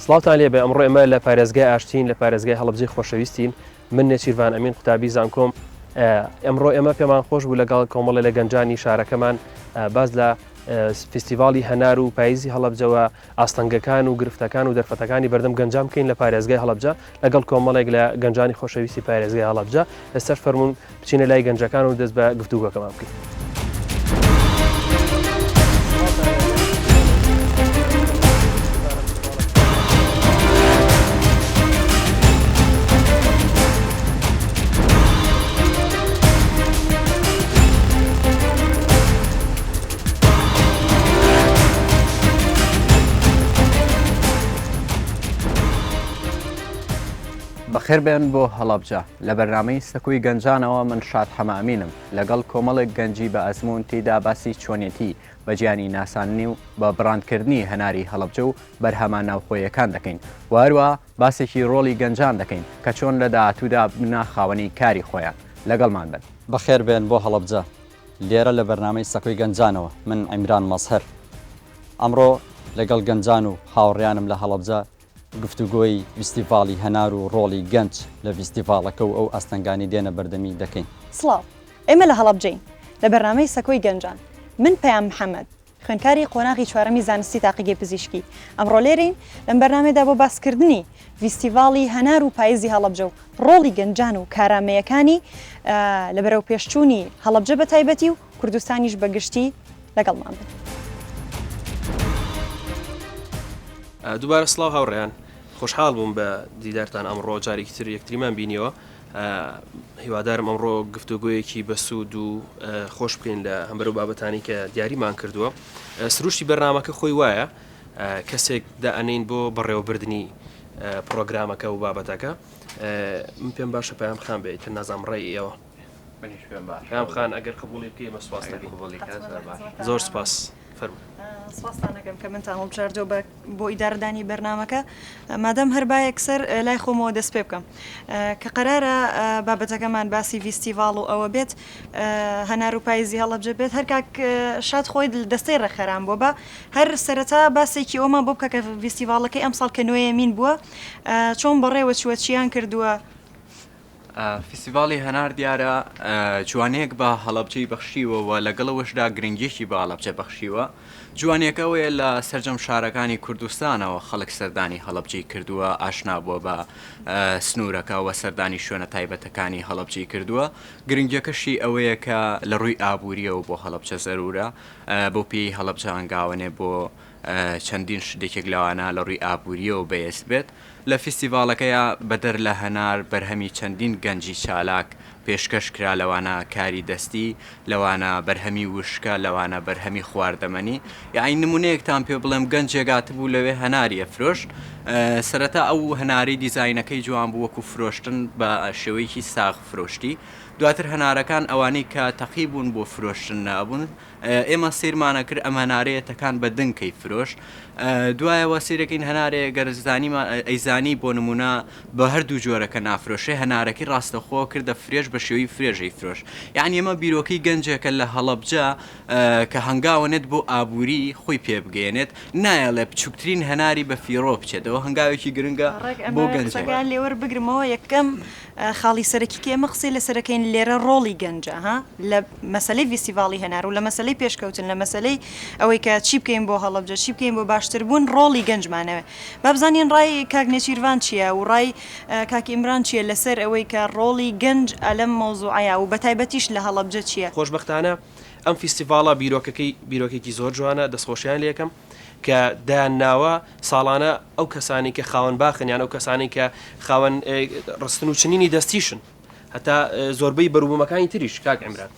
سڵاوتان لێبێ ئەمڕۆ ئێمە لە پارێزگای ئاشتین لە پارێزگای هەڵەبجەی خۆشەویستین من نێچیروان ئەمین قوتابی زانکۆم ئەمڕۆ ئێمە پێمان خۆش بوو لەگەڵ کۆمەڵە لە گەنجانی شارەکەمان باز لە فستیڤاڵی هەنار و پاییزی هەڵەبجەوە ئاستەنگەکان و گرفتەکان و دەرفەتەکانی بەردەم گەنجام بکەین لە پارێزگای هەڵەبجە لەگەڵ کۆمەڵێک لە گەنجانی خۆشەویستی پارێزگای هەڵەبجە لەسەر فەرمونون بچینە لای گەنجەکان و دەست بە گفتوگۆکەمان بکەین. بەخێر بێن بۆ هەڵەبجە لە بەرنامەی سەکوی گەنجانەوە من شاد حەمامینم لەگەڵ کۆمەڵێک گەنجی بە ئەزمون تێدا باسی چۆنیەتی بە گیانی ناساننی و بە بڕاندکردنی هەناری هەڵەبجە و بەرهەمان ناوخۆیەکان دەکەین واروە باسێکی ڕۆڵی گەنجان دەکەین کە چۆن لە داهاتوودا بنا خاوەنی کاری خۆیان لەگەڵمان بن. بەخێر بێن بۆ هەڵەبجە لێرە لە بەرنامەی سەکوی گەنجانەوە من عیمران مەزهەر ئەمڕۆ لەگەڵ گەنجان و هاوڕیانم لە هەڵەبجە گفتوگۆی فستیڤاڵی هەنار و ڕۆڵی گەنج لە فستیڤاڵەکە و ئەو ئەستەنگانی دێنە بەردەمی دەکەین. سڵاو ئێمە لە هەڵەبجەین لە بەرنامەی سەکۆی گەنجان من پەیام محەممەد خوێندکاری قۆناغی چوارەمی زانستی تاقیگەی پزیشکی ئەمڕۆ لێرین لەم بەرنامەدا بۆ باسکردنی فستیڤاڵی هەنار و پاییزی هەڵەبجە و ڕۆڵی گەنجان و کارامەیەکانی لە بەرەو پێشچوونی هەڵەبجە بە تایبەتی و کوردستانیش بەگشتی لەگەڵمان بن. دووبارە سڵاو هاوڕێیان خۆشحاڵ بووم بە دیدارتان ئەمڕۆ جارێکی تر یەکتریمان بینیەوە هیوادارم ئەمڕۆ گفتوگویەکی بەسوود و خۆش بکەین لە هەمبەر و بابەتانی کە دیاریمان کردووە. سروشتی بەرنامەکە خۆی وایە کەسێک دائەنین بۆ بەڕێوەبردننی پرۆگرامەکە و بابەتەکە من پێم باشە پەیام خان بێت تر نازام ڕێی ئێوە پەیام خان ئەگەر قبوڵی بکەی ئێمە سوپاس دەکەین. زۆر سپاس فەرموو. سپاسانەکەم کە منتان هەڵبژاردەوە بۆ ئیدارەدانی بەرنامەکە مادەم هەربا یەکسەر لای خۆمەوە دەست پێ بکەم کە قەرارە بابەتەکەمان باسی فستیڤاڵ و ئەوە بێت هەنار و پاییزی هەڵەبجە بێت هەر کاک شاد خۆی دەستەی ڕێخەران بۆ بە هەر سەرەتا باسێکی ئەومان بۆ بکە کە فستیڤاڵەکەی ئەم ساڵ کە نوێیە مین بووە چۆن بەڕێوە چووە چیان کردووە. فستیڤاڵی هەنار دیارە جوانەیەک بە هەڵەبجەی بەخشیوەوە لەگەڵەوەشدا گرنگێکی بە هەڵەبجە بەخشیوە جوانیەکەوەیە لە سەرجەم شارەکانی کوردستانەوە خەڵک سەردانی هەڵەبجەی کردووە ئاشنا بووە بە سنوورەکە و سەردانی شوێنە تایبەتەکانی هەڵەبجەی کردووە گرنگەکەشی ئەوەیە کە لە ڕووی ئابووریەوە بۆ هەڵەبجە زەرورە بۆ پێی هەڵەبجە ئەنگاوانێ بۆ چەندین شتێکێک لەوانە لە ڕووی ئابووریەوە بەهێز بێت لە فستیڤاڵەکەیە بەدەر لە هەنار بەرهەمی چەندین گەنجی چالاک پێشکەش کرا لەوانە کاری دەستی لەوانە بەرهەمی وشکە لەوانە بەرهەمی خواردەمەنی یاین نمونەیەکتان پێ بڵێم گەنجێگات بوو لەوێ هەناریە فرۆشت سەرەتا ئەو هەناری دیزاینەکەی جوان بوو وەکو فرۆشتن بە شێوەیەکی ساغ فرۆشتی دواتر هەنارەکان ئەوانەی کە تەقی بوون بۆ فرۆشتن نابوون ئێمە سیرمانە کرد ئەم هەنارەیەتەکان بە دنکەی فرۆشت دوایەوە سیرەکەین هەنارەیە گەرزانیمان ئەیزانی بۆ نمونە بە هەردوو جۆرەکە نافرۆشێ هەنارەکەی ڕاستەخۆ کردە فرێش بە شێوەی فرێژەی فرۆش یعنی ئێمە بیرۆکەی گەنجێکە لە هەڵەبجە کە هەنگاوەنێت بۆ ئابووری خۆی پێ بگەێنێت نایەڵێ بچووکترین هەناری بە فیرۆ بچێتەوە هەنگاوێکی گرنگە بۆ گەنجەکان لێوەر بگرمەوە یەکەم خاڵی سەرەکی کە ئێمە قسەی لەسەرەکەین لێرە ڕۆڵی گەنجە لە مەسەلەی فستیڤاڵی هەنار و لە مەسەلەی پێشکەوتن لە مەسەلەی ئەوەی کە چی بکەین بۆ هەڵەبجە چی بکەین بۆ باشتر بوون ڕۆڵی گەنجمانەوە بابزانین ڕای کاک نێچیروان چییە و ڕای کاک ئیمران چییە لەسەر ئەوەی کە ڕۆڵی گەنج ئەلەم مۆزوعەیە و بەتایبەتیش لە هەڵەبجە چییە. خۆشبەختانە ئەم فستیڤاڵە بیرۆکێکی زۆر جوانە دەستخۆشیان لێکم کە داناوە ساڵانە ئەو کەسانی کە خاوەن باخن یان ئەو کەسانی کە خاوەن ڕستن و چنینی دەستیشن هەتا زۆربەی بەروبوومەکانی تریش کاک عیمران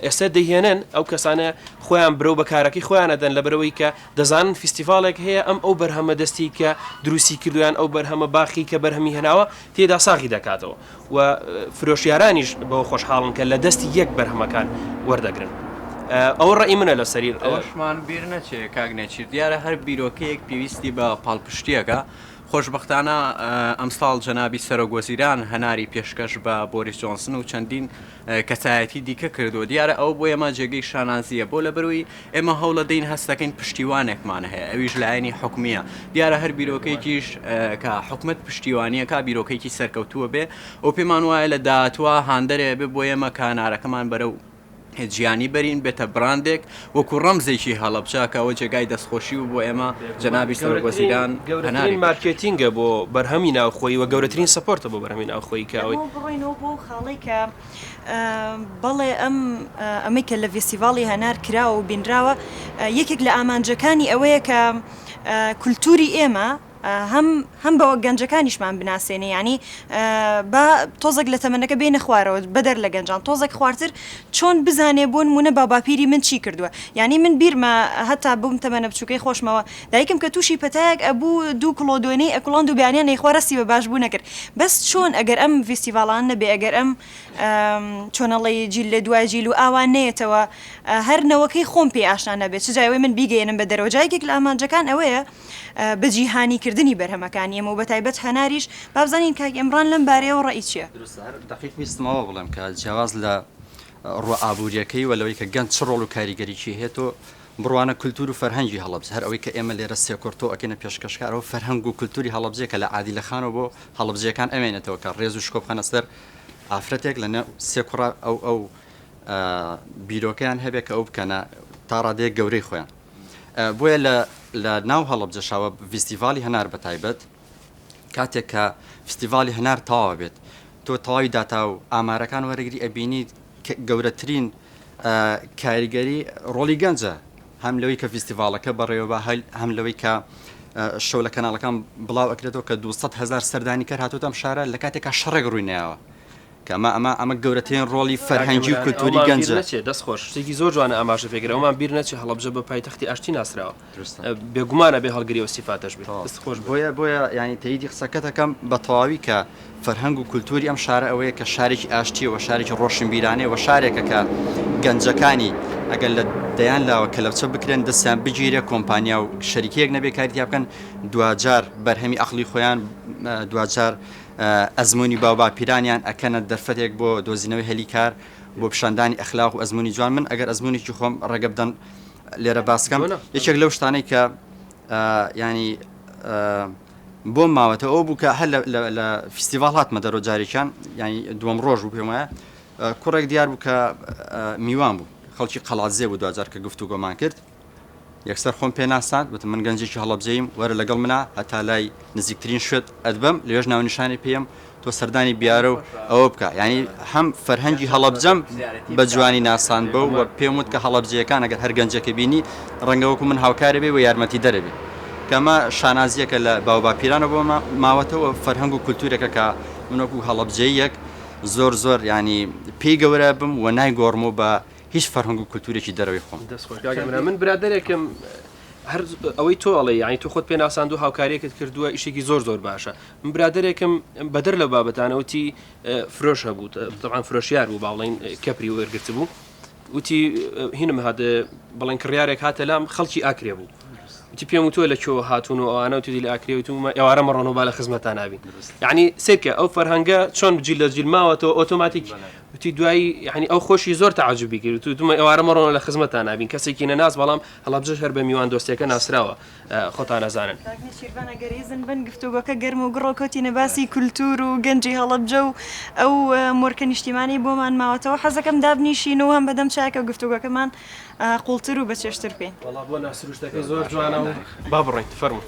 ئێستا دەهێنن ئەو کەسانە خۆیان برەو بەکارەکەی خۆیانە دەن لە بەرەوەی کە دەزانن فستیڤالێک هەیە ئەم ئەو بەرهەمە دەستی کە دروستی کردویان ئەو بەرهەمە باخی کە بەرهەمی هێناوە تێدا ساغی دەکاتەوە و فرۆشیارانیش بەوە خۆشحاڵن کە لە دەستی یەک بەرهەمەکان وەردەگرن. ئەوە ڕێی منە لە سەریر ئەوەشمان بیر نەچێ کاک نێچیر دیارە هەر بیرۆکەیەک پێویستی بە پاڵپشتیەکە خۆشببختانە ئەمساڵ جەنابی سەرۆگوەزیران هەناری پێشکەش بە بۆریس جۆنسن و چەندین کەسایەتی دیکە کردو دیارە ئەو بۆ ئێمە جێگەی شانازیە بۆ لە بەروی ئێمە هەوڵە دەین هەستەکەین پشتیوانێکمان هەیە ئەویش لایەنی حکومیە دیارە هەر بیرۆکەیەکیش کە حکومت پشتیوانیە کا بیرۆکەیەکی سەرکەوتووە بێ ئەو پێمان وایە لە داهاتوە هاندەرێ بێ بۆ ئێمە کانارەکەمان بەرەو جیانی بەرین بێتە براندێک وەکو ڕەمزێکی هەڵەبجاکەەوە جێگای دەستخۆشی و بۆ ئێمە جەنابی سەرۆگوەزیران گەورەترین مارکێتینگە بۆ بەرهەمی ناوخۆی و گەورەترین سەپۆرتە بۆ بەرهەمی ناوخۆی کاوی بڕۆینەوە بۆ خاڵی کە بەڵێ ئەمەی کە لە فێستیڤاڵی هەنار کراوە و بینراوە یەکێک لە ئامانجەکانی ئەوەیە کە کولتوری ئێمە هەم بەوە گەنجەکانیشمان بناسێنێ ینی با تۆزێک لە تەمەنەکە بینە خوارەوە بەدەر لە گەنجان تۆزێک خوارتر چۆن بزانێ بۆ نمونە باباپیری من چی کردووە ینی من بیرمە هەتا بووم تەمەنە بچووکەی خۆشمەوە دایکم کە تووشی پەتایەک ئەبوو دوو کڵۆ دوێنەی ئەکڵان و بیانیان نەیخوارەسی بە باش بوو نەکرد بەس چۆن ئەگەر ئەم فێستیڤاڵان نەبێ ئەگەر ئەم چۆنەڵی جیل لە دوای جیل و ئاوان نێتەوە هەرنەوەکەی خۆم پێ ئاشنا نەبێت چ جایەوەی من بیگەێنم بە دەرەوە جایێک لە ئامانجەکان ئەوەیە بەجیهانی کردنی بەرهەمەکانی ئەمە و بەتایبەت هەناریش بابزانین کاک ئەمران لەم بارەیەوە ڕێی چییە؟ دقیق ویستمەوە بڵێم کە جیاواز لە ڕوە ئابوووریەکەی وەلەوەی کە گەنج چ ڕۆڵ و کاریگەریی هێتۆ بڕوانە کولتور و فەرهەنگی هەڵەبجە هەر ئەوەی کە ئێمە لێرە سێکۆرتۆ ئەکەنە پێشکەشکارەوە فەرهەنگ و کولتوری هەڵەبجەیە کە لە عادیلەخانەوە بۆ هەڵەبجەکان ئەمێنێتەوە کە ڕێز و شکۆبخەنە سەر ئافرەتێک لە سێکوڕا ئەو بیرۆکەیان هەبێ کە ئەو بکەنە تا ڕادەیە گەورەی خۆیان بۆیە لە ناو هەڵەبجەشەوە فیستیڤالی هەنار بەتایبەت کاتێک کە فستیڤالی هەنار تەواو بێت تۆ تەواوی داتا و ئامارەکان وەرەگری ئەبینی گەورەترین کاریگەری ڕۆلی گەنجە هەم لەوەی کە فستیڤالەکە بەڕێوەبە هەم لەوەی کە شەو لە کەناڵەکان بڵاو ئەکرێتەوە کە 200,000 سەردانی کە هاتوتەم شارە لە کاتێکا شەڕێک ڕووی نایەوە کە ئەمە گەورەترین ڕۆلی فەرهەنگی و کولتوری گەنجە دەستخۆش شتێکی زۆر جوانە ئاماژە پێگرە ئەومان بیر نەچێ هەڵەبجە بە پایتەختی ئاشتی ناسراوە بێگومانە بێ هەڵگری و سیفاتەش بێت دەستخۆش بۆیە ینی تەییدی قسەکە دەکەم بە تەواوی کە فەرهەنگ و کولتوری ئەم شارە ئەوەیە کە شارێکی ئاشتی و شارێکی ڕۆشنبیرانەیە و شارێکە کە گەنجەکانی ئەگەر لە دەیان لاوە کەلەپچە بکرێن دەستیان بگیرێ کۆمپانیا و شەریکەیەک نەبێ کاریتیا بکەن دوجار بەرهەمی ئەقلی خۆیان دوجار ئەزمموی باوباپیرانیان ئەکەنە دەرفەتێک بۆ دۆزینەوەی هەلیکار بۆ پیشاندانی ئەخلاق و ئەزمموی جوان من ئەگەر ئەزممویکی خۆم ڕێگە بدەن لێرە باسکەم یەکێک لەو شتانەی کە ینی بۆم ماوەتە ئەو بوو کە هەر لە فستیڤال هاتمە دەرۆ جارێکیان ینی دووەم ڕۆژ بوو پێم وایە کوڕێک دیار بوو کە میوان بوو خەڵکی قەڵاتزێ بوو دوجار کە گفتوگۆمان کرد یەکسەر خۆم پێ ناساند وتم من گەنجێکی هەڵەبجەیم وەرە لەگەڵ منە هەتا لای نزیکترین شوێت ئەدبەم لێژ ناونیشانی پێم تۆ سەردانی بیارە و ئەوە بکە ینی هەم فەرهەنگی هەڵەبجەم بە جوانی ناسان بە و پێم وت کە هەڵەبجەکان ئەگەر هەر گەنجەکە بینی ڕەنگەوەکو من هاوکارە بێ و یارمەتی دەرەبێ کەمە شانازیەکە لە باوباپیرانە بۆ ماوەتەوە فەرهەنگ و کولتورێکە کە منوەکو هەڵەبجەیەک زۆر ینی پێی گەورە بم و نایگۆڕم و بە هیچ فەرهەنگ و کولتورێکی دەرەوەی خۆم من برادێکم هەر ئەوەی تۆ ئەڵێ یانی تۆ خۆت پێ ناساند و هاوکاریەکەت کردووە ئیشێکی زۆر باشە من برادێکم بەدەر لە بابەتانەوتی فرۆش هەبوو طبعاً فرۆشیار بوو باڵین کەپری وەرگرت بوو وتی هینم هاتە بەڵێن کڕیارێک هاتە لام خەڵکی ئاکرێ بوو وتی پێم وتووە لە کێوە هاتوون و ئەوانە وتی لە ئاکرێ وتم ئێوارە مەڕۆنەوە با لە خزمەتان نابین یعنی سێکە ئەو فەرهەنگە چۆن بجیل لە جیل ماوەتەوە ئۆتۆماتیک وتی دوایی یعنی ئەو خۆشی زۆر تەعجوبی کرد و دومە ئێوارە مەڕۆنە لە خزمەتان نابین کەسێکی نەناس بەڵام هەڵەبجەش هەر بە میوان دۆستیەکە ناسراوە خۆتان نەزانن گەریزن بن گفتوگۆکە گەرم و گڕۆکۆتی نەباسی کولتور و گەنجی هەڵەبجە و ئەو مۆرکە نیشتیمانی بۆمان ماوەتەوە حەزەکەم دابنیشینەوە هەم بەدەم چاکە و گفتوگۆکەمان قوڵتر و بەچێشتر بکەین وەڵا بۆ ناسروشتەکەی زۆر جوانە و با بڕۆین فەرموو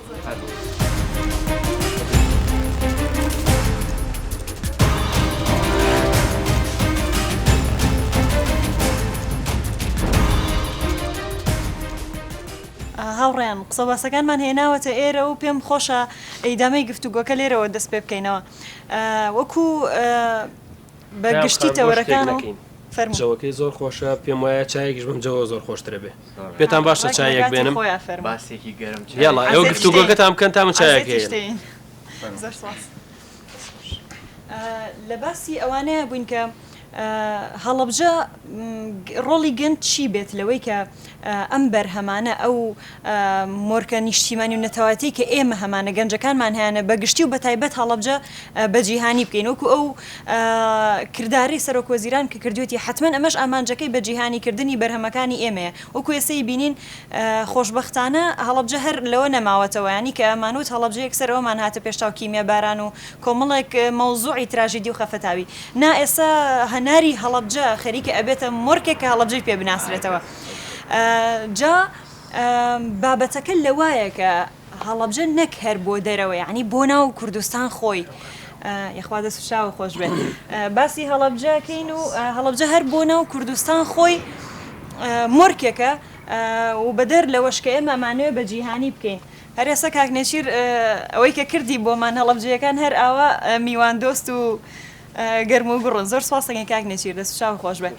هاوڕێن قسە باسەکانمان هێناوەتە ئێرە و پێم خۆشە ئەیدامەی گفتوگۆکە لێرەوە دەست پێ بکەینەوە وەکو بەگشتی تەوەرەکان جەوەکەی زۆر خۆشە پێم وایە چایەکیش بم جەوە زۆر خۆشترە بێ پێتان باشە چایەک بێنم باسێکی گەرم یاڵا ئەو گفتوگۆکەتان بکەن تا من چایەک لە باسی ئەوانەیە بووین کە هەڵەبجە ڕۆڵی گەنج چی بێت لەوەی کە ئەم بەرهەمانە ئەو مۆرکە نیشتیمانی و نەتەواتی کە ئێمە هەمانە گەنجەکانمان هیانە بەگشتی و بەتایبەت هەڵەبجە بە جیهانی بکەین وەکو ئەو کردداری سەرۆک وەزیران کە کردوێتی حتمما ئەمەش ئامانجەکەی بە جیهانیکردنی بەرهەمەکانی ئێمەیە وەکو ئێسەی بینین خۆشببختانە هەڵەبجە هەر لەوە نەماوەتەوە ینی کە ئەمانوت هەڵەبجەیەک سەرەوەمان هاتە پێشتا و کیمیا باران و کۆمەڵێک مەوزوعی تراژیدی و خەفەتاوی نا ئێستا هەناری هەڵەبجە خەریکە ئەبێتە مۆرکێک کە هەڵەبجەی پێ بناسرێتەوە جا بابەتەکە لەوایە کە هەڵەبجە نەک هەر بۆ دەرەوە یعنی بۆ ناو کوردستان خۆی یخوا دەست شاوە خۆش بێت باسی هەڵەبجەکەین و هەڵەبجە هەر بۆ ناو کوردستان خۆی مۆرکێکە و بەدەر لەوەشکە ئێمەمانوێ بە جیهانی بکەین هەر ئێستا کاکنێشیر ئەوەی کە کردی بۆمان هەڵەبجەکان هەر ئاوا میوان دۆست و گەرم و گوڕن زۆر سپاسەکەی کاکنێشیر دەست شاو خۆش بێت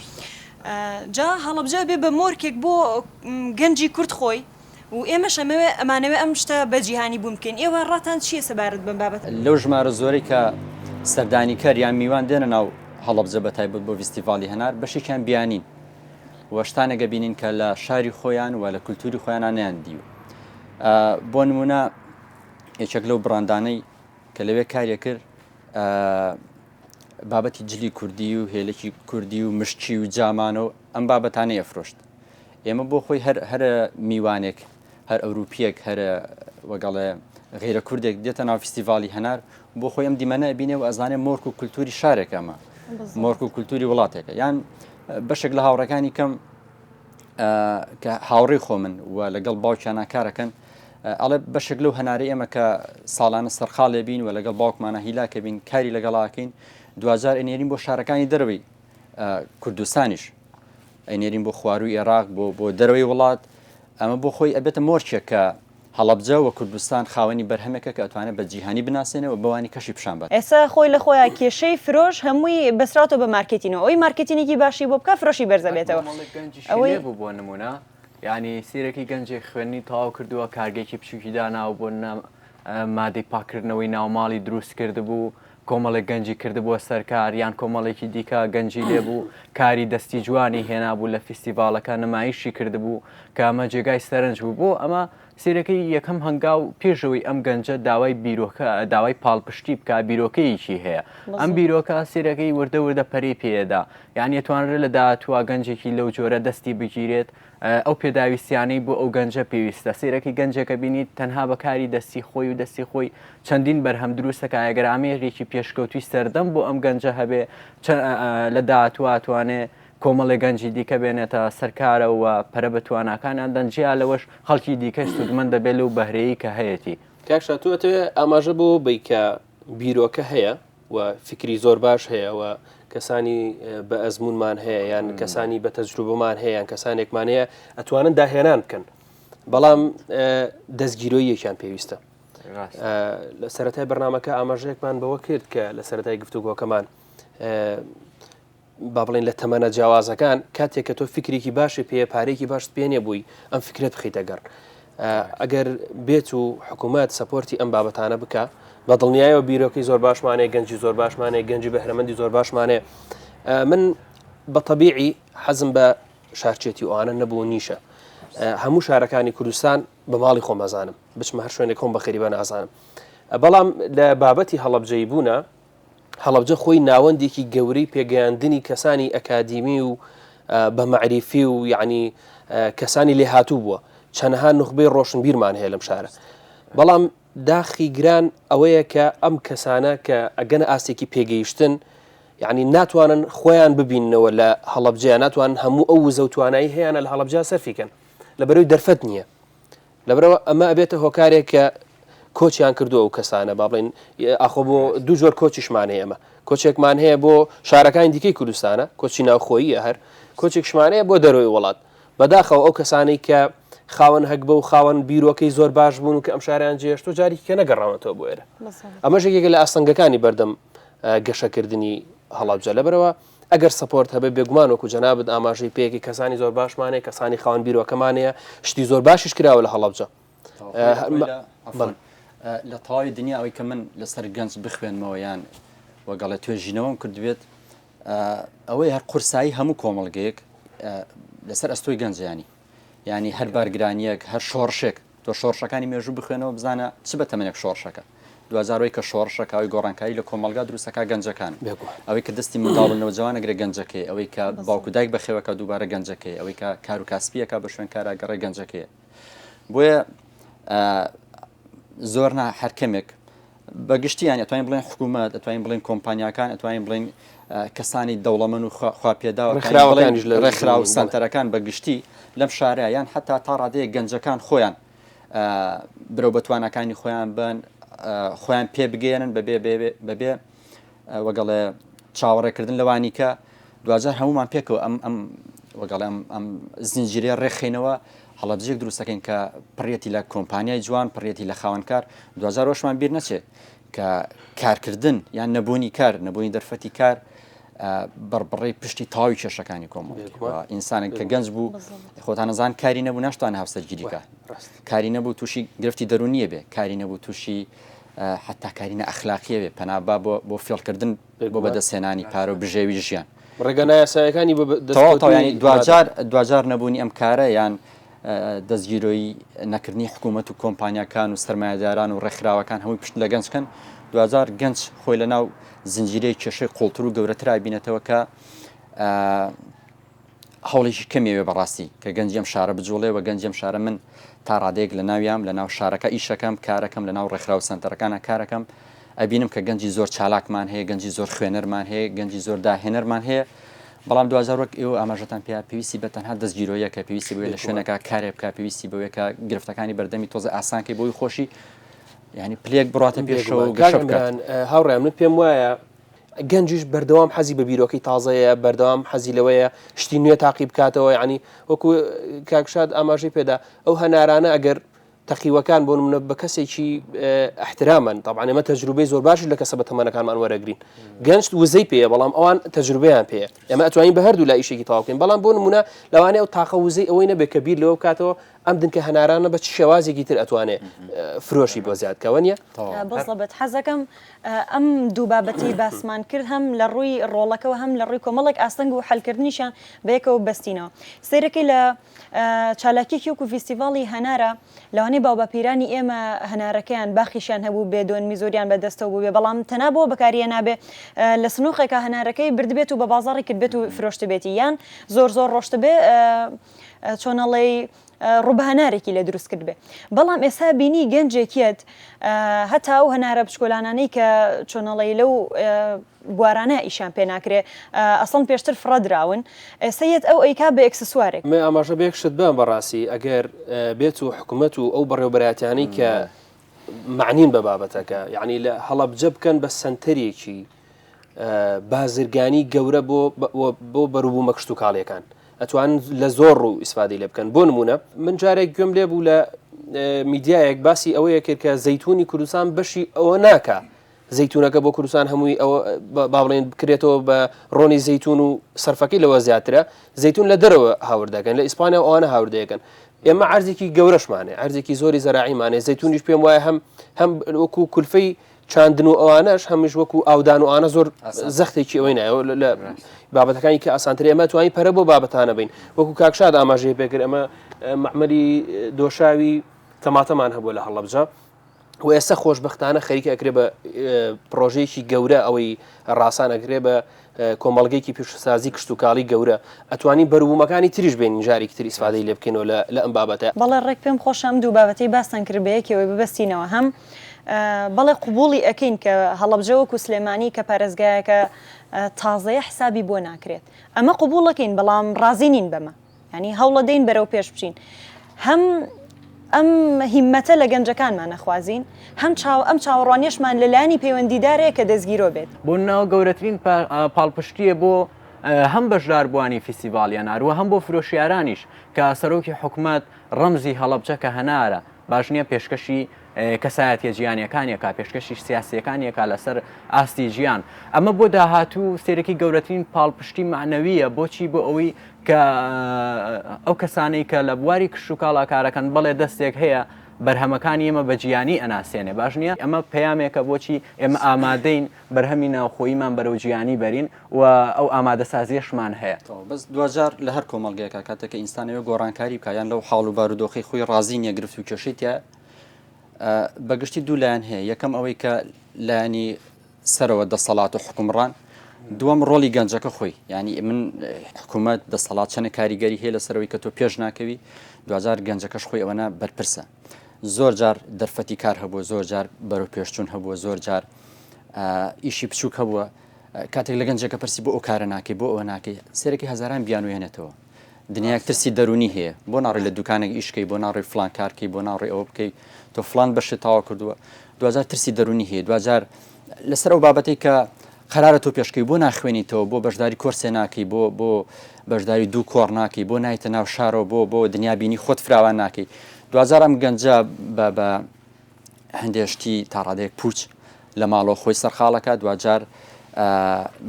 جا هەڵەبجە بێ بە مۆرکێک بۆ گەنجی کورد خۆی و ئێمەش ئەمانەوێ ئەم شتە بە جیهانی بووم بکەین ئێوە ڕاتان چییە سەبارەت بەم بابەت لەو ژمارە زۆرەی کە سەردانیکەر یان میوان دێنە ناو هەڵەبجە بەتایبەت بۆ فیستیڤالی هەنار بەشێکیان بیانین وەشتانەگە بینین کە لە شاری خۆیان و لە کولتوری خۆیانان نیاندی و بۆ نمونە یەکێک لەو بڕاندانەی کە لەوێ کاریە کرد بابەتی جلی کوردی و هێلێکی کوردی و مشکی و جامانەوە ئەم بابەتانەیە فرۆشت ئێمە بۆ خۆی هەرە میوانێک هەر ئەوروپیەک هەرە وەگەڵێ غیرە کوردێک دێتە ناو فیستیڤالی هەنار بۆ خۆی ئەم دیمەنە بینێ و ئەزانێ مۆرک و کولتوری شارێک ئەمە مۆرک و کولتوری وڵاتێکە یان بەشێک لە هاوڕەکانی کەم کە هاوڕێی خۆ من و لەگەڵ باوکیان کارەکەن ئەڵێ بەشێک لەو هەناری ئێمە کە ساڵانە سەرخاڵێ بین و لەگەڵ باوکمانە هیلاکە بین کاری لەگەڵاکەین دوجار ئەنێرین بۆ شارەکانی دەروی کوردستانیش ئەنێرین بۆ خواروی عێراق بۆ دەروی وڵات ئەمە بۆ خۆی ئەبێتە مۆرچێک کە هەڵەبجە و کوردستان خاوەنی بەرهەمێکە کە ئەتوانێت بە جیهانی بناسێنەوە بەوانی کەشی پیشان بات ئێستا خۆی لە خۆیان کێشەی فرۆش هەمووی بەسراتەوە بە مارکتینەوە ئەوی مارکتینێکی باشی بۆ بکە فرۆشی بەرزە بێتەوە ئەوەی بوو بۆ نمونە ینی سیرەکی گەنجێک خوێنی تەواو کردووە کارگێکی بچووکی داناو بۆ مادەی پاکردنەوەی ناوماڵی دروست کرد بوو کۆمەڵێک گەنجی کردبووە سەرکار یان کۆمەڵێکی دیکە گەنجی لێبوو کاری دەستی جوانی هێنابوو لە فیستیڤالەکە نمایشی کردبوو کە ئەمە جێگای سەرنج بوو بۆ ئەمە سیرەکەی یەکەم هەنگاو پێشەوەی ئەم گەنجە داوای بیرۆکە داوای پاڵپشتی بکە بیرۆکەیەکی هەیە ئەم بیرۆکە سیرەکەی وردە وردە پەری پێدا یان توانرێت لە داهاتوە گەنجێکی لەو جۆرە دەستی بگیرێت ئەو پێداویستیانەی بۆ ئەو گەنجە پێویستە سیرەکی گەنجەکە بینیت تەنها بەکاری دەستی خۆی و دەستی خۆی چەندین بەرهەم دروستەکە ئەگەرامێرێکی پێشکەوتوی سەردەم بۆ ئەم گەنجە هەبێ لە داهاتواتوانێ کۆمەڵی گەنجی دیکە بێنێتە سەرکارە و پەرە بەتوانەکانیان دەنجیا لەوەش خەڵکی دیکەی سوودمەند دەبێت لەو بەهرەیە کە هەیەی کاکشاتوەتەوێ ئاماژە بۆ بی کە بیرۆکە هەیە و فکری زۆر باش هەیە و کەسانی بە ئەزمونمان هەیە یان کەسانی بە تەجروبەمان هەیە یان کەسانێکمان هەیە ئەتوانن داهێنان بکەن بەڵام دەستگیرۆیەکیان پێویستە لە سەرەتای بەرنامەکە ئاماژەیەکمان بەوە کرد کە لە سەرەتای گفتوگۆکەمان با بڵێن لە تەمەنە جیاوازەکان کاتێک کە تۆ فکرێکی باشی پێ پارێکی باش پێنێ بووی ئەم فکرێت بخیتە گەڕ ئەگەر بێت و حکوومەت سەپۆرتی ئەم بابەتانە بکە بە دڵنیایەوە بیرۆکەی زۆر باشمانەیە گەنجی زۆر باشمانەیە گەنجی بەهرەمەندی زۆر باشمانێ من بە تەبیعی حەزم بە شارچێتی ئەوانە نەبوو نیشە هەموو شارەکانی کوردستان بە ماڵی خۆم ئەزانم بچمە هەر شوێنێک خۆم بەخێریبە نازانم بەڵام لە بابەتی هەڵەبجەی بوونە هەڵەبجە خۆی ناوەندێکی گەورەی پێگەیاندنی کەسانی ئەکادیمی و بە مەعریفی و یعنی کەسانی لێ هاتوو بووە چەندەها نوخبەی ڕۆشنبیرمان هەیە لەم شارە بەڵام داخی گران ئەوەیە کە ئەم کەسانە کە ئەگەنە ئاسێکی پێگەیشتن یعنی ناتوانن خۆیان ببیننەوە لە هەڵەبجەیە ناتوانن هەموو ئەو وزەوتوانایی هەیەە لە هەڵەبجە سەرفیکەن لەبەرەوەی دەرفەت نییە لەبەرەوە ئەمە ئەبێتە هۆکارێک کە کۆچیان کردووە ئەو کەسانە با بڵێن ئاخۆ بۆ دوو جۆر کۆچیشمان هەیە ئەمە کۆچێکمان هەیە بۆ شارەکانی دیکەی کوردستانە کۆچی ناوخۆییە هەر کۆچێکشمانەیە بۆ دەرەوەی وڵات بەداخەوە ئەو کەسانی کە خاوەن هەک بە و خاوەن بیرۆکەی زۆر باش بوون و کە ئەم شاریان جێشتۆ جارێکی کە نەگەڕاونەتەوە بۆ ئێرە ئەمەش یەکێکە لە ئاستەنگەکانی بەردەم گەشەکردنی هەڵەبجە لەبەرەوە ئەگەر سەپۆرت هەبێ بێگومان وەکو جەنابەت ئاماژەی پێیەکی کەسانی زۆر باشمانەیە کەسانی خاوەن بیرۆکەمانەیە شتی زۆر باشیش کراوە لە هەڵەبجە لە تەواوی دنیا ئەوەی کە من لەسەر گەنج بخوێنمەوە یان وەگەڵە توێژینەوەم کردوێت ئەوەی هەر قورسایی هەموو کۆمەڵگەیەک لەسەر ئەستۆی گەنجیانی ینی هەر بارگرانیەک هەر شۆڕشێک تۆ شۆڕشەکانی مێژوو بخوێنەوە بزانە چ بە تەمەنێک شۆڕشەکە دوزارەوەی کە شۆڕشەکەوی گۆڕانکاری لە کۆمەلگا دروستەکە گەنجەکان ئەوەی کە دەستی منداڵنەوە جوانەگرێ گەنجەکەی ئەوەی کە باوکودایک بەخێوەکە دووبارە گەنجەکەی ئەوەی کە کار و کاسپیەکە بە شوێن کاراگەڕی گەنجەکەیە بۆیە زۆر هەرکەمێک بەگشتیان ئەتوانین بڵێن حکوومەت ئەتوانین بڵێن کۆمپانیاکان ئەتوانین بڵێن کەسانی دەوڵەمەند و خواپێدا ڕێکخرا و سنتەرەکان بەگشتی لەم شارەیان حتا تا ڕادەیە گەنجەکان خۆیان برەو بەتوانەکانی خۆیان بن خۆیان پێ بگەێنن بەبێ وەگەڵێ چاوەڕێکردن لەوانی کە دوجار هەمومان پێکەوە وەگەڵ ئەم زنجیرێ ڕێخینەوە هەڵەبجێک دروستەکەین کە پڕێتی لە کۆمپانیای جوان پڕێتی لە خاوەنکار دوجار ڕۆژمان بیر نەچێت کە کارکردن یان نەبوونی کار نەبوونی دەرفەتی کار بەڕبڕی پشتی تاوی کێشەکانی کۆمەڵ ئینسانێک کە گەنج بوو خۆتانەزان کاری نەبوو ناشتوان هەفتەرگیریکە کاری نەبوو تووشی گرفتی دەرونیە بێ کاری نەبوو تووشی حتا کارینە ئەخلاقیە بێ پەنابا بۆ فێڵکردن بۆ بەدەستێنانی پارە و بژێوی ژیان ڕێگەنە یاسایەکانی دوجار نەبوونی ئەم کارە یان دەستگیرۆی نەکردنی حکوومەت و کۆمپانیاکان و سەرمایه‌داران و ڕێکخراوەکان هەمووی پشت لە گەنجکەن دوجار گەنج خۆی لە ناو زنجیرەی کێشەی قوڵتر و گەورەتر بینێتەوە کە هەوڵێکی کەمێوێ بەڕاستی کە گەنجیم شارە بجوڵێ و گەنجیم شارە من تا ڕادەیەک لە ناویام لە ناو شارەکە ئیشەکەم کارەکەم لە ناو ڕێکخراو سنتەرەکانە کارەکەم ئەبینم کە گەنجی زۆر چالاکمان هەیە گەنجی زۆر خوێنەرمان هەیە گەنجی زۆر داهێنەرمان هەیە بەڵام دوزار وەک ئێوە ئاماژەتان پێویستی بە تەنها دەستگیرۆیە کە پێویستی بووە لە شوێنەکە کارێ بکە پێویستی بەوەیە کە گرفتەکانی بەردەمی تۆزە ئاسانکەی بۆی خۆشی ینی پلێک بڕاتە پێشەوە هاوڕێم من پێم وایە گەنجیش بەردەوام حەزی بە بیرۆکەی تازەیە بەردەوام حەزی لەوەیە شتی نوێ تاقی بکاتەوە ینی وەکو کاکشاد ئاماژەی پێدا ئەو هەنارانە ئەگەر تەقیوەکان بۆ منە بە کەسێکی احترامن طبعا ئێمە تەجروبەی زۆر باش لە کەسە بە تەمەنەکانمان وەرەگرین گەنج وزەی پێەیە بەڵام ئەوان تەجروبەیان پێەیە ئێمە ئەتوانین بە هەردوو لا ئیشێکی تاواکەین بەڵام بۆ نمونە لەوانەیە ئەو تاقە وزەی ئەوەی نەبێت کە بیر لەوە بکاتەوە ئەم دنکە هەنارانە بە چ شێوازێکی تر ئەتوانێت فرۆشی بۆ زیادکەوە نیە بەڵێت حەزەکەم ئەم دوو بابەتی باسمان کرد هەم لە ڕووی ڕۆڵەکەەوە هەم لە ڕووی کۆمەڵێک ئاستەنگ و حەلکردنیشان بەیەکەوە بەستینەوە سیرەکەی لە چالاکیی وەکو فیستیڤاڵی هەنارە لەوانەیە باوباپیرانی ئێمە هەنارەکەیان باخیشیان هەبوو بێ دۆن میزۆریان بەدەستەوە بوو بێ بەڵام تەنا بۆ بەکاریە نابێ لە سنووقێکە هەنارەکەی بردبێت و بە بازاڕی کردبێت و فرۆشتە بێتی یان زۆر ڕۆشتە بێ چۆنەڵی ڕووبهەنارێکی لە دروست کرد بێ بەڵام ئێستا بینی گەنجێکیت هەتا ئەو هەنارە بچکۆلانانەی کە چۆنەڵی لەو بوارانە ئیشان پێ ناکرێ ئەسڵ پێشتر فڕەدراون سەیەت ئەو ئەیکا بە ئەکسسوارێک مێ ئاماژە بێکشت بم بەڕاستی ئەگەر بێت و حکوومەت و ئەو بەڕێوبەراتیانی کە معنین بە بابەتەکە یعنی لە هەڵەبجە بکەن بە سنتەرێکی بازرگانی گەورە بۆ بەروبوو مەکشت و کاڵیەکان ئەتوان لە زۆر ڕوو ئیسفادەی لێ بکەن بۆ نمونە من جارێک گوێم لێ بوو لە میدیایەک باسی ئەوەیە کرد کە زەیتونی کوردستان بەشی ئەوە ناکە زەیتونەکە بۆ کوردستان هەمووی ئەوە باڵێن بکرێتەوە بە ڕۆنی زەیتون و سەرفەکەی لەوە زیاترە زەیتون لە دەرەوە هاوردەکەن لە ئیسپانیا ئەوانە هاوردەکەن ئێمە عەرزێکی گەورەشمانێ عەرزێکی زۆری زەراعیمانێ زەیتونیش پێم وایە هەم وەکو کولفەی چاندن و ئەوانەش هەمیش وەکو ئاودان و ئانە زۆر زەختێکی ئەوەی نایە لە بابەتەکانی کە ئاسانترێ ئەمە توانین پەرە بۆ بابەتانە بین وەکو کاکشاد ئاماژەیە پێکرد ئەمە معمەلی دۆشاوی تەماتەمان هەبووە لە هەڵەبجە و ئێستا خۆشبەختانە خەریکە ئەکرێ بە پرۆژەیەکی گەورە ئەوەی ڕاستان ئەگرێ بە کۆمەڵگەیەکی پیشسازی کشت و کاڵی گەورە ئەتوانین بەروبوومەکانی تریش بێنین جارێکی تر ئیسفادەی لێ بکەینەوە لە ئەم بابەتە بەڵێ ڕێک پێم خۆشەم دوو بابەتی باستان کرد بەیەکەوەی ببەستینەوە هەم بەڵێ قوبوڵی ئەەکەین کە هەڵەبجە وەکو سلێمانی کە پارێزگایەکە تازەیە حسابی بۆ ناکرێت ئەمە قوبوڵەکەین بەڵام ڕازینین بەمە ینی هەوڵە دەین بەرەو پێش بچین هەم ئەم هیممەتە لە گەنجەکانمان نەخوازیین ئەم چاوەڕوانیشمان لەلایانی پەیوەندیدارەیە کە دەستگیرۆ بێت بۆ ناو گەورەترین پاڵپشتیە بۆ هەم بەشداربووانی فیستیڤاڵیان هەروە هەم بۆ فرۆشیارانیش کە سەرۆکی حکوومەت ڕەمزی هەڵەبجە کە هەنارە باش نییە پێشکەشی کەسایەتیە جیهانیەکانیەکە پێشکەشی سیاسیەکانیەکە لەسەر ئاستی ژیان ئەمە بۆ داهاتوو سێرەکی گەورەترین پاڵپشتی معنەویە بۆچی بۆ ئەوەی کە ئەو کەسانەی کە لە بواری کشت و کاڵاکارەکەن بەڵێ دەستێک هەیە بەرهەمەکانی ئێمە بە جیانی ئەناسێنێ باش نییە ئەمە پەیامێکە بۆچی ئێمە ئامادەین بەرهەمی ناوخۆییمان بەرەو جیانی بەرین و ئەو ئامادەسازیەشمان هەیە بەس دوجار لە هەر کۆمەڵگەیەکە کاتێککە ئینسانەوە گۆڕانکاری بکایان لەو حاڵ و بارودۆخی خۆی ڕازی نیە گرفت و کێشیتە بەگشتی دوو لایەن هەیە یەکەم ئەوەی کە لایانی سەرەوە دەسەڵات و حکومڕان دووەم ڕۆلی گەنجەکە خۆی ینی من حکوومەت دەسەڵات چەنە کاریگەری هەیە لەسەرەوەی کە تۆ پێش ناکەوی دوجار گەنجەکەش خۆی ئەوەنە بەرپرسە زۆر جار دەرفەتی کار هەبووە زۆر جار بەرەو پێشچوون هەبووە زۆر جار ئیشی بچووک هەبووە کاتێک لە گەنجەکە پرسی بۆ ئەو کارە ناکەی بۆ ئەوە ناکەی سێرەکی هەزاران بیانوێنێتەوە دنیاک ترسی دەرونی هەیە بۆ ناڕێ لە دوکانێک ئیشکەی بۆ ناڕێ فلان کارکەی بۆ ناڕێ ئەوە بکەی تۆ فلان بەشت تاوا کردووە دوجار ترسی دەرونی هەیە دوجار لەسەر ئەو بابەتی کە قەرارە تۆ پێشکەی بۆ ناخوێنیتەوە بۆ بەشداری کۆرسێ ناکەی بۆ بەشداری دوو کۆڕ ناکەی بۆ نایتە ناو شارەوە بۆ دنیا بینی خۆت فراوان ناکەی دوجار ئەم گەنجە بە هەندێشتی تا ڕادەیەک پوچ لە ماڵەوە خۆی سەرخاڵەکە دوجار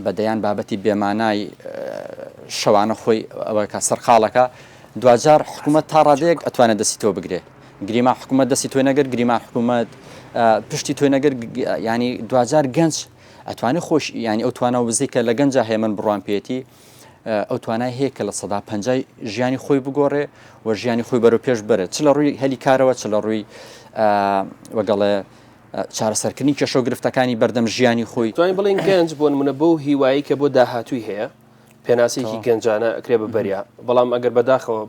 بەدەیان بابەتی بێمانای شەوانە خۆی ئەوەکە سەرخاڵەکە دوجار حکوومەت تا ڕادەیەک ئەتوانێت دەستی تۆ بگرێ گریما حکوومەت دەستی تۆی نەگەر گریما حکوومەت پشتی تۆی نەگەر ینی دوجار گەنج ئەتوانێت خۆش ینی ئەو توانە وزەی کە لە گەنجە هەیە من بڕوان پێێتی ئەو توانای هەیە کە لە 150 ژیانی خۆی بگۆڕێ و ژیانی خۆی بەرەو پێش بێت چ لە ڕووی هەلی کارەوە چ لە ڕووی وەگەڵێ چارەسەرکردنی کێشە و گرفتەکانی بەردەم ژیانی خۆی توانین بڵین گەنج بۆ نمونە بۆ هیوایی کە بۆ داهاتووی هەیە پێناسێکی گەنجانە ئەکرێ بە بەریا بەڵام ئەگەر بەداخەوە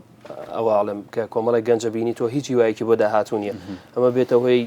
ئەوواڵم کە کۆمەڵی گەنجە بینی تۆ هیچ هیوایەکی بۆ داهاتوو نیە ئەمە بێتە هۆی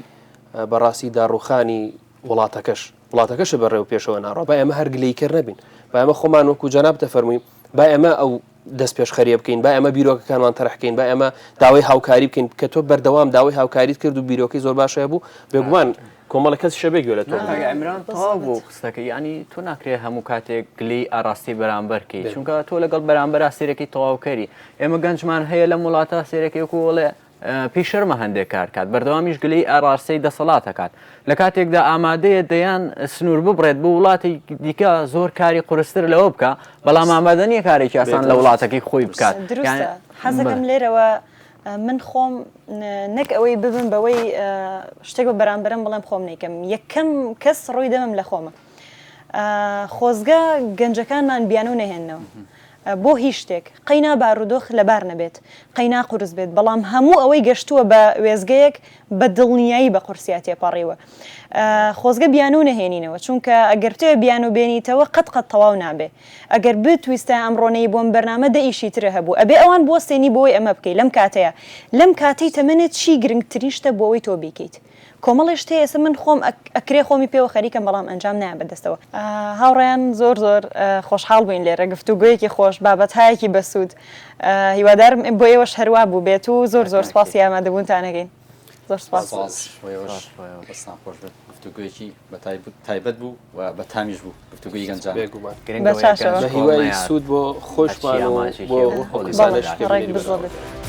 بەڕاستی داڕوخانی وڵاتەکەش بەڕێو پێشەوە ناڕۆ با ئەمە هەرگلەیکرد نەبین با ئەمە خۆمان وەکو جەناب دەفەرمووین با ئەمە ئەو دەست پێش خەریە بکەین با ئەمە بیرۆکەکانمان تەرحکەین با ئەمە داوای هاوکاری بکەین کە تۆ بەردەوام داوای هاوکاریت کرد و بیرۆکەی زۆر باشە بوو بێگومان کۆمەڵە کەس شەبێ گوێ لە تۆ ئەمران تەواو بۆ قسەکە ینی تۆ ناکرێت هەموو کاتێک گلی ئاراستی بەرامبەرکەی چونکە تۆ لەگەڵ بەرامبەر سێرەی تەواوکەری ئێمە گەنجمان هەیە لە وڵاتە سێرەکێک وڵێ پیشەرمە هەندێک کارکات بەردەوامیش گلی ئاراستەی دەسەڵاتەکات لە کاتێکدا ئامادەیە دەیان سنوور ببڕێت بۆ وڵاتی دیکە زۆر کاری قورستر لەوە بکە بەڵام ئامادەنیە کارێکی ئاسان لە وڵاتەکەی خۆی بکات حەزەکەم لێرەوە من خۆم نەک ئەوەی ببم بەوەی شتێک بە بەرامبەرم بڵێم خۆم نیکەم یەکەم کەس ڕووی دەمم لە خۆمە خۆزگە گەنجەکانمان بیانوو نەهێننەوە بۆ هیچ شتێک قەینا بارودۆخ لەبار نەبێت قەینا قورس بێت بەڵام هەموو ئەوەی گەشتووە بە وێزگەیەک بە دڵنیایی بە قورسیا تێپەڕیوە خۆزگە بیانوو نەهێنینەوە چونکە ئەگەر تێ بیان و بێنیتەوە قەت تەواو نابێ ئەگەر بتویستە ئەمڕۆنەی بۆم بەرنامە دەئیشی ترە هەبوو ئەبێ ئەوان بۆ سێنی بۆی ئەمە بکەیت لەم کاتەیە لەم کاتەی تەمەنێت چی گرنگترین شتە بۆەوەی تۆ بیکەیت کۆمەڵی شتێ ئێستا من خۆم ئەکرێ خۆمی پێوە خەریکەم بەڵام ئەنجام نایە بەدەستەوە هاوڕێیان زۆر خۆشحاڵ بووین لێرە گفتوگویەکی خۆش بابەتهایەکی بەسوود هیوادارم بۆ ئێوەش هەروە بوو بێت و زۆر سپاسی ئامادەبوونتانەکەین زۆر سپاس گفتوگویەکی تایبەت بوو و بە تامیش بوو گفتوگوی گەنجان بە هیوای سوود بۆ خۆشمان و بۆ خۆڵیسانەش ڕێک بزڵێت